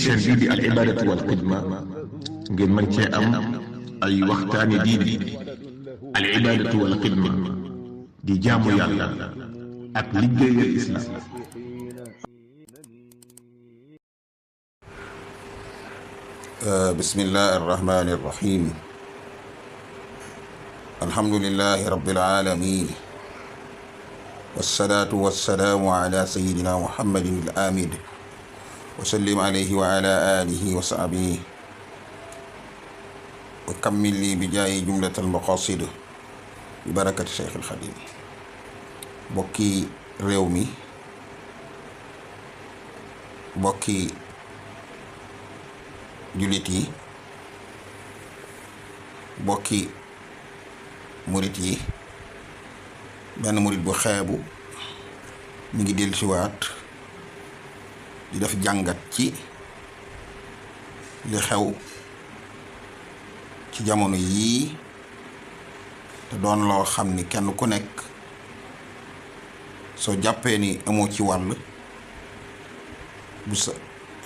chaîne bii di al ibadatu wal xidma ngeen mën cee am ay waxtaani diine. al ibadatu wal xidma di jaamu yàlla ak liggéeyal islam. bismillahi arrahmani irrahim alhamdulilahi rabbil alamin wassalaatu wassalaamu ala sayidina muhammadin al amid wa sallim alayhi wa ala alihi wa sahbihi wa kammil li bi jaayi jumlat al maqasid bi barakati cheikh al xadim. bokki réew mi, bokki jullit yi, bokki murit yi, benn murit bu xeebu mi ngi dellusiwaat di def jàngat ci li xew ci jamono yii te doon loo xam ni kenn ku nekk soo jàppee ni amoo ci wàll bu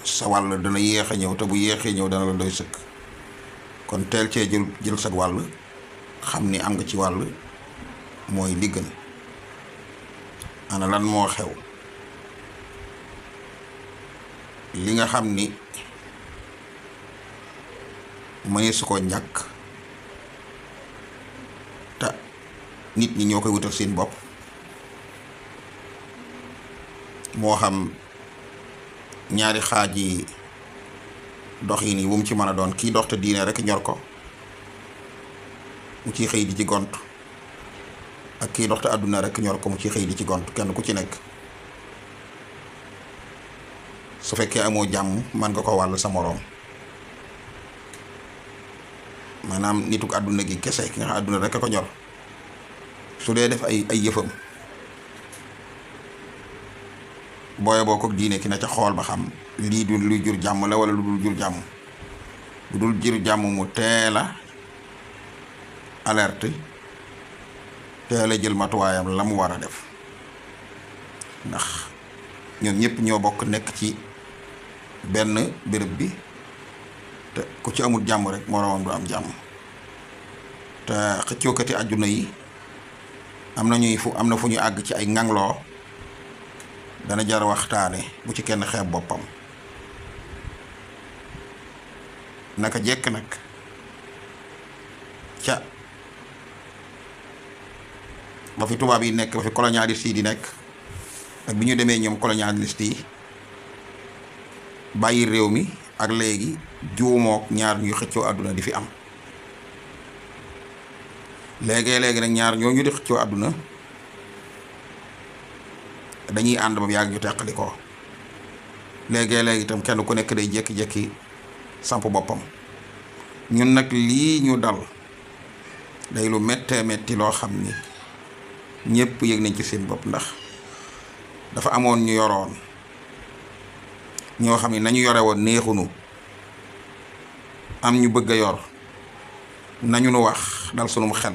sa wàll dana yéex a ñëw te bu yéexee ñëw dana la doy sëkk. kon teel cee jël sa wàll xam ni am nga ci wàll mooy li gën. ana lan moo xew li nga xam ni mënee su ko ñàkk te nit ñi ñoo koy wutal seen bopp, moo xam ñaari xaaj yi dox yi nii bu mu ci mën a doon, kii dox te diine rek ñor ko mu ciy xëy di ci gont, ak kii dox te àdduna rek ñor ko mu ciy xëy di ci gont. kenn ku ci nekk su fekkee amoo jàmm man nga ko wàll sa moroom. maanaam nituk àdduna gi kese ki nga xam àdduna rek a ko ñor su dee def ay yëfam booye boo ko diine ki na ca xool ba xam lii du luy jur jàmm la wala lu dul jur jàmm. bu dul jur jàmm mu teel a alerte, teel a jël matuwaayam la mu war a def, ndax ñoom ñëpp ñoo bokk nekk ci benn béréb bi te ku ci amul jàmm rek moroomam du am jàmm. te xëccookati àdduna yi am na fu ñu àgg ci ay ŋangloo dana jar waxtaane bu ci kenn xeeb boppam. naka jekk nag ca ba fi tubaab yi nekk, ba fi colonialiste yi di nekk, ak bi ñu demee ñoom colonialiste yi bàyyi réew mi ak léegi juumook ñaar ñuy xëccoo àdduna di fi am. léegi nag ñaar ñoo ñu di xëccoo àdduna dañuy ànd ba yàgg ñu teqali ko. léegi itam kenn ku nekk day jékki-jékki samp boppam. ñun nag lii ñu dal day lu méttee métti loo xam ni ñëpp yëg nañ ci seen bopp, ndax dafa amoon ñu yoroon ñoo xam ni nañu yore woon neexunu, am ñu bëgg a yor nañu nu wax dal sunum xel.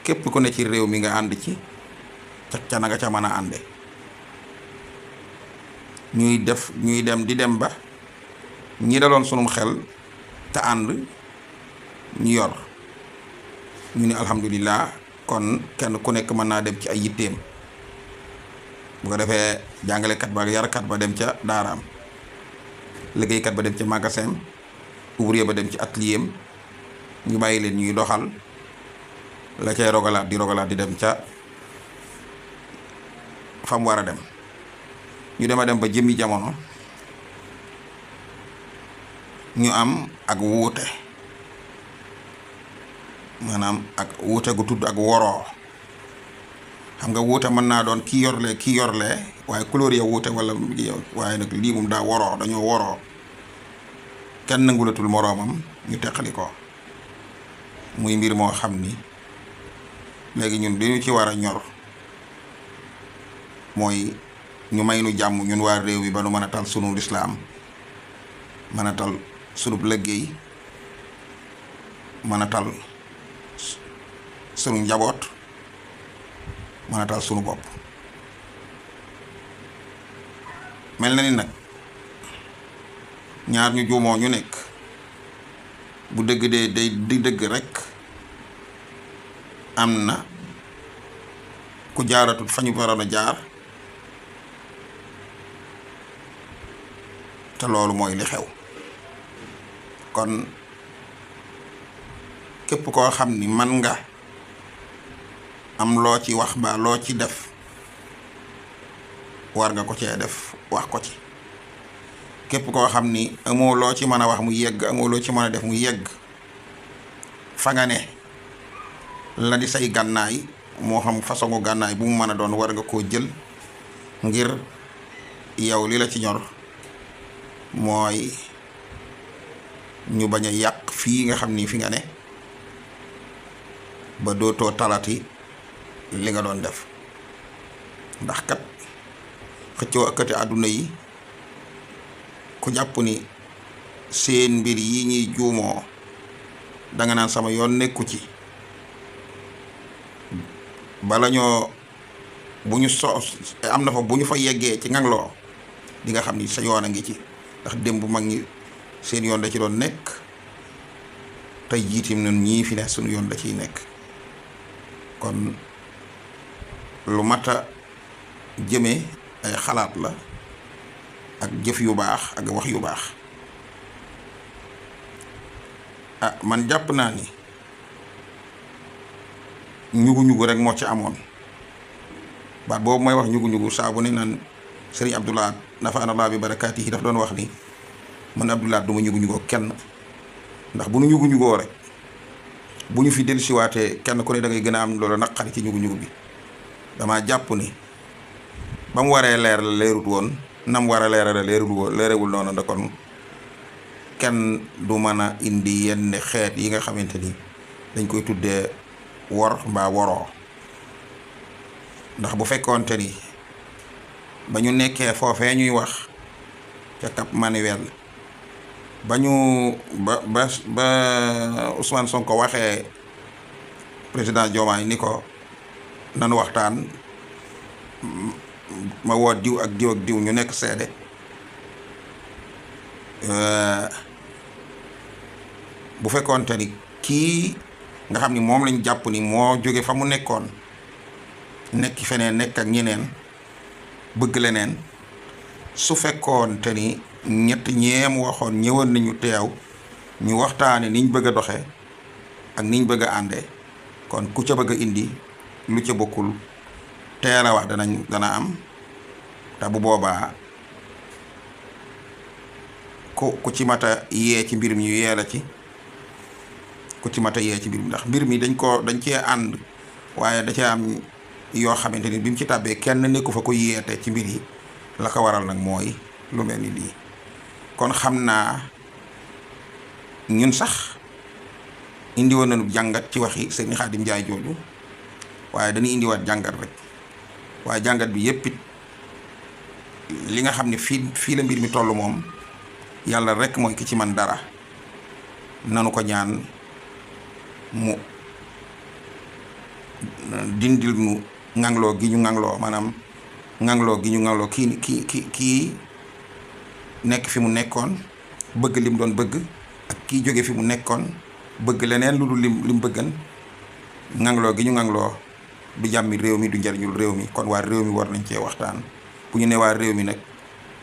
képp ku ne ci réew mi nga ànd ci ca na nga ca mën a ànde. ñuy dem di dem ba ñi daloon sunum xel te ànd ñu yor ñu ne alhamdulillah, kon kenn ku nekk mën naa dem ci ay yitteem. bu ko defee jàngalekat ba ak yarkat ba dem ca daaraam, liggéeykat ba dem ca magasin, ouvrier ba dem ci atelier am, ñu bàyyi leen ñuy doxal la cay rogalaat di dem ca fam war a dem. ñu dem ba jëmmi jamono ñu am ak wuute, maanaam ak wuute gu tudd ak woroo. xam nga wuute mën naa doon kii yorlee waaye couleur ya wuute wala waaye nag lii moom daa woroo, dañoo woroo, kenn nangulatul moroomam, ñu teqali ko. muy mbir moo xam ni léegi ñun li ñu ci war a ñor mooy ñu may nu jàmm ñun waa réew mi ba nu mën a tal sunu lislaam, mën a tal sunub liggéey, mën a tal sunu njaboot, mën a tal sunu bopp. mel na ni nag ñaar ñu juumoo ñu nekk bu dëgg dee day di dëgg rekk am na ku jaaratut fa ñu waroon a jaar te loolu mooy li xew. kon képp koo xam ni man nga am loo ci wax ba loo ci def war nga ko cee def wax ko ci. képp koo xam ni amoo loo ci mën a wax mu yegg amoo loo ci mën a def mu yegg fa nga ne la di say gànnaay moo xam façon gànnaay bu mu mën a doon war nga koo jël ngir yow li la ci ñor mooy ñu bañ a yàq fii nga xam ni fi nga ne ba dootoo talati li nga doon def. ndax kat xëccoo akkati àdduna yi ku jàpp ni seen mbir yi ñuy juumoo danga naan sama yoon nekku ci bala ñoo bu ñu am na fa bu ñu fa yeggee ci ngangloo di nga xam ni sa yoon a ngi ci. ndax démb mag ñi seen yoon da ci doon nekk tey jiitim nun ñii fi ne sunu yoon da ciy nekk. kon lu mata jëme ay xalaat la ak jëf yu baax ak wax yu baax. Man jàpp naa ni ñugu-ñugu rek moo ci amoon baat boobu mooy wax ñugu-ñugu saa bu ne naan sëriñ Abdoulaye nafaanallah bi barakaati yi daf doon wax ni man Abdoulaye du ma ñugu-ñugoo kenn. ndax bu nu ñugu-ñugoo rek bu ñu fi dellusiwaatee kenn ku ne da ngay gën a am loolu naqari ci ñugu-ñugu bi. dama jàpp ni ba mu waree leer la leerut woon nam war a leera la leerewul noonu da kon kenn du mën a indi yenn xeet yi nga xamante ni dañ koy tuddee wor mbaa woroo. ndax bu fekkoonte ni ba ñu nekkee foofee ñuy wax ca Cap Manuel ba Ousmane Sonko waxee président Diomaye ni ko nanu waxtaan ma woo diw ak diw ak diw ñu nekk seede bu fekkoonte ni kii nga xam ni moom lañ jàpp ni moo jóge fa mu nekkoon nekk feneen nekk ak ñeneen bëgg leneen su fekkoonte ni ñett ñeem waxoon ñëwoon nañu teew ñu waxtaane niñ bëgg a doxe ak niñ bëgg a ànde kon ku ca bëgg a indi lu ca bokkul teel a wax dana am te bu boobaa ku ci mata yee ci mbir mi ñu yee la ci ku ci mata yee ci mbir mi ndax mbir mi dañ cee ànd waaye da cee am yoo xamante ni bi mu ci tàbbee kenn nekku fa ko yeete ci mbir yi la ko waral nag mooy lu mel ni lii. kon xam naa ñun sax indi woon nañu jàngat ci waxi Sëriñ Xaadim Njaay jooju waaye dañuy indiwaat jàngat rek waaye jàngat bi yépp it li nga xam ne fii la mbir mi toll moom yàlla rek mooy ki ci man dara. nanu ko ñaan mu dindil nu ŋangloo gi ñu ŋangloo maanaam ŋangloo gi ñu ŋangloo kii nekk fi mu nekkoon bëgg lim doon bëgg ak kii jóge fi mu nekkoon bëgg leneen lu dul lim bëggan ŋangloo gi ñu ŋangloo du jàmmi réew mi du njariñul réew mi. kon waa réew mi war nañ cee waxtaan. bu ñu ne waa réew mi nag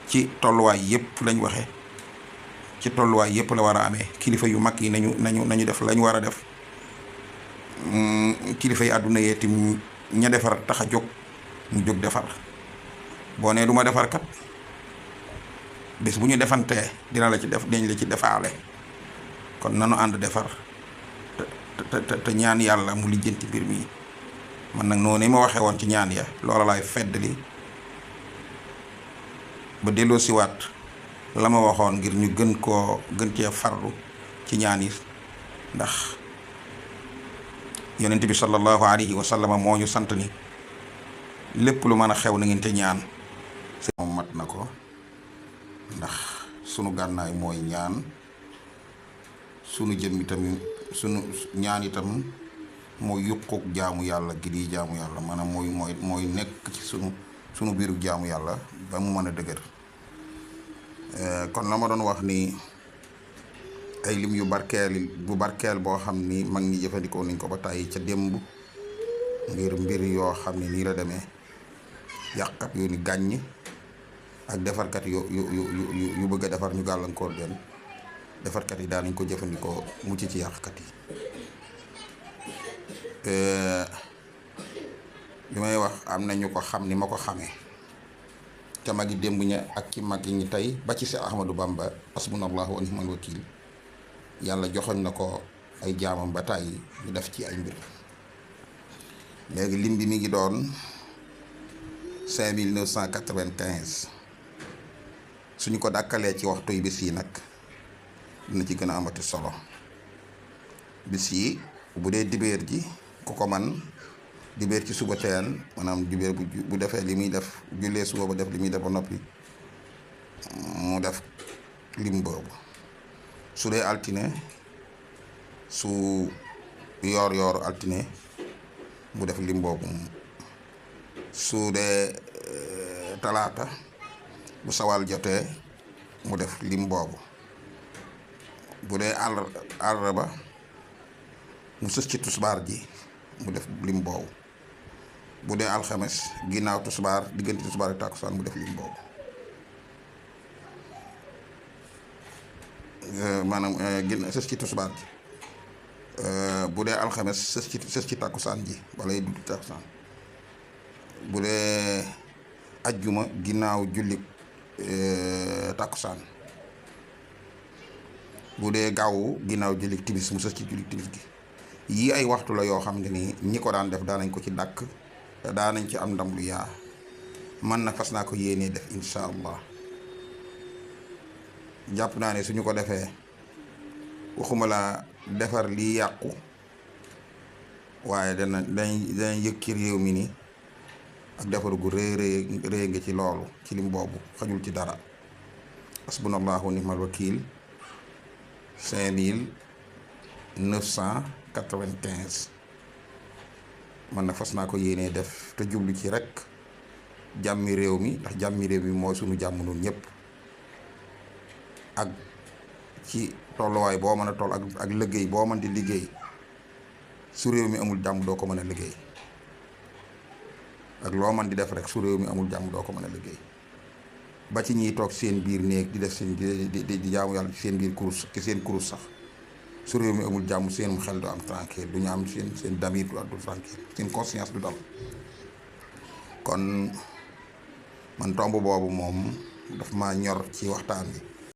ci tolluwaay yépp lañ waxe ci tolluwaay yépp la war a amee. kilifa yu mag yi nañu def lañ war a def. kilifa yi àdduna yee tim ña defar tax a jóg ñu jóg defar. boo nee du ma defar kat bés bu ñu defantee dañ la ci defaale. kon nanu ànd defar te ñaan yàlla mu lijjanti mbir mi. man nag noonu ma waxee woon ci ñaan ya loola laay feddali ba delloo siwaat la ma waxoon ngir ñu gën cee farlu ci ñaan yi. ndax yonent bi sallallahu alayhi wa sallam moo ñu sant ni lépp lu mën a xew na ngeen te ñaan. moom mat na ko ndax sunu gànnaay mooy ñaan. sunu jëm itam sunu ñaan itam mooy yuquk jaamu yàlla gi di jaamu yàlla maanaam mooy nekk ci sunu biiru jaamu yàlla ba mu mën a dëgër kon la ma doon wax ni ay lim yu barkeel boo xam ni mag ñi jëfandikoo nañ ko ba tàyyi ca démb ngir mbir yoo xam ne nii la demee yàqkat yu ni gàññ ak defarkat yu bëgg a defar ñu gàllankoor leen defarkat yi daanañ ko jëfandikoo mucc ci yàqkat yi. li may wax am na ñu ko xam ni ma ko xamee te magi démb ña ak ci mag yi ñi tey ba ci Seex Ahmadou Bamba hasbunallahu wa ni'mal wakiil yàlla joxoñ na ko ay jaamam ba tàyyi ñu def ci ay mbir. léegi lim bi mi ngi doon 5995 suñu ko dàkkalee ci waxtu yi bis yi nag dina ci gën a amati solo. bis yi bu dee dibéer ji ku ko man dibéer ci suba teel maanaam dibéer bu defee li muy def jullee suba ba def li muy def ba noppi mu def lim boobu. su dee altine su yoor altine mu def lim boobu. su dee talaata bu sawal jotee mu def lim boobu. bu dee àllarba mu sës ci tusbaar ji mu def lim boobu. bu dee alxames ginnaaw tusbaar diggante tusbaar ak tàkkusaan mu def lim boobu. maanaam sës ci tusbaar ji bu dee alxames sës ci tàkkusaan ji balay dugg tàkkusaan. bu dee ajjuma ginnaaw julli tàkkusaan. bu dee gaawu ginnaaw julli timis mu sës ci julli timis gi. yii ay waxtu la yoo xam ne ni ñi ko daan def daanañ ko ci dàkk te daanañ ci am ndam lu yaa man na fas naa ko yéenee def incha allah. jàpp naa ne suñu ko defee waxuma la defar lii yàqu waaye danañ yëg ci réew mi ni ak defar gu rëy nga ci loolu ci lim boobu xajul ci dara. hasbunallahu wa ni'mal wakiil 5995 man na fas naa ko yéenee def te jublu ci rek jàmmi réew mi ndax jàmmi réew mi mooy suñu jàmm noonu ñëpp. ak ci tolluwaay boo mën a toll ak liggéey boo mën di liggéey su réew mi amul jàmm doo ko mën a liggéey. ak loo mën di def rek su réew mi amul jàmm doo ko mën a liggéey. ba ci ñiy toog seen biir néeg di def seen di jaamu yàlla ci seen biir kurus ci seen kurus sax su réew mi amul jàmm seen xel du am tranquille du ñu am seen damir du tranquille seen conscience du dal. kon man tomb boobu moom daf ma ñor ci waxtaan bi.